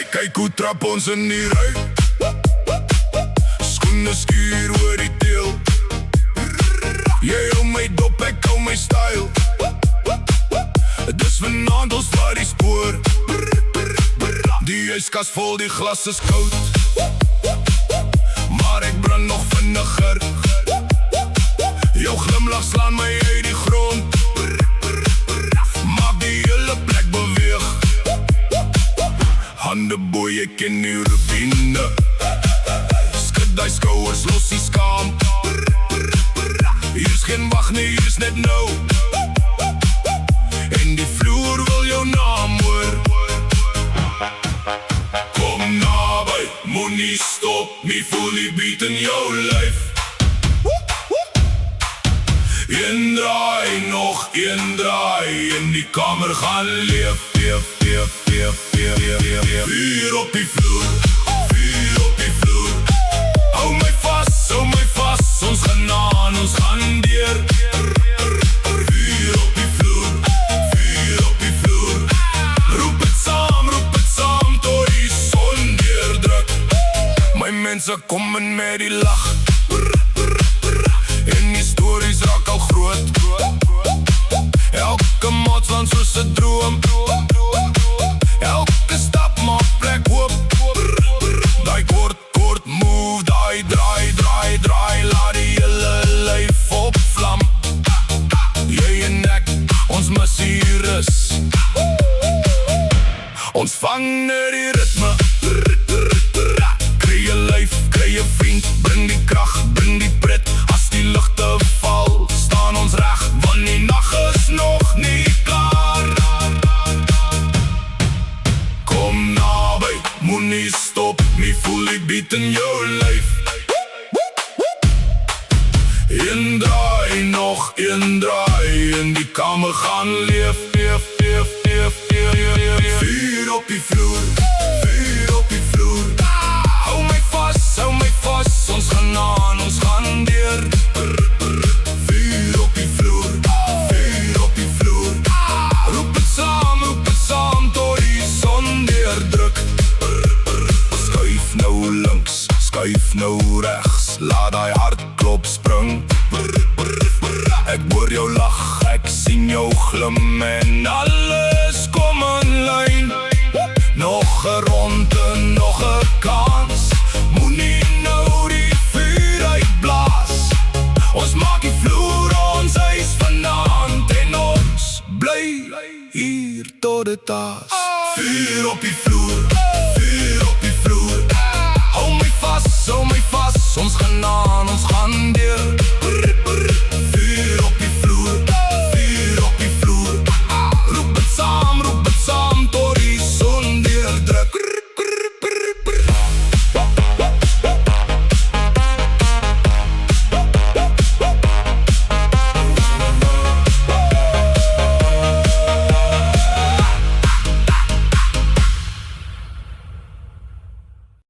Kijk hoe trap ons in die ry. Skoene skuur oor die teel. Jy hou my dop, ek hou my style. Dis vanaand ons vaar die spoor. Die yskas vol, die glas is koud. Maar ek brand nog vinniger. Jou glimlach slaan my uit die grond. Maak die hele plek beweeg. Hande boy, ek ken die routine. Skud die skouers, los die skaam. Hier is geen wacht nie, hier is net nou. En die vloer wil jou naam hoor. Kom naby, moenie stop nie, voel die beat in jou lyf. Een draai, nog een draai, in die kamer gaan leef. Vuur op die vloer, vuur op die vloer. Hou my vas, ons gaan aan, ons gaan deur. Vuur op die vloer, vuur op die vloer. Roep het saam, tot die son deurdruk. My mense kom in met die lach. En die stories raak al groot. Elke maat van soos 'n droom. Elke stap maak plek hoop. Die kort move, die draai. Laat die hele lyf op vlam. Jy en ek, ons missie rus. Ons vang net die ritme. Kry jy lyf, kry jy vriend. Bring die krag, bring die pret. As die ligte val, staan ons reg. Want die nag is nog nie klaar. Kom naby, moenie stop nie, voel die beat in jou lyf. Een draai, nog een draai, in die kamer gaan leef. Vuur op die vloer, vuur op die vloer. Hou my vas, ons gaan aan, ons gaan deur. Vuur op die vloer, vuur op die vloer. Roep het saam, tot die son deurdruk. Skuif nou links, skuif nou regs. Laat die hartklop spring. Ek hoor jou lach, ek sien jou glim. En alles kom in lyn. Nog 'n ronde, nog 'n kans. Moenie nou die vuur uitblaas. Ons maak die vloer ons huis vanaand. En ons bly hier tot dit as. Vuur op die vloer, vuur op die vloer. Hou my vas, ons gaan aan, ons gaan deur.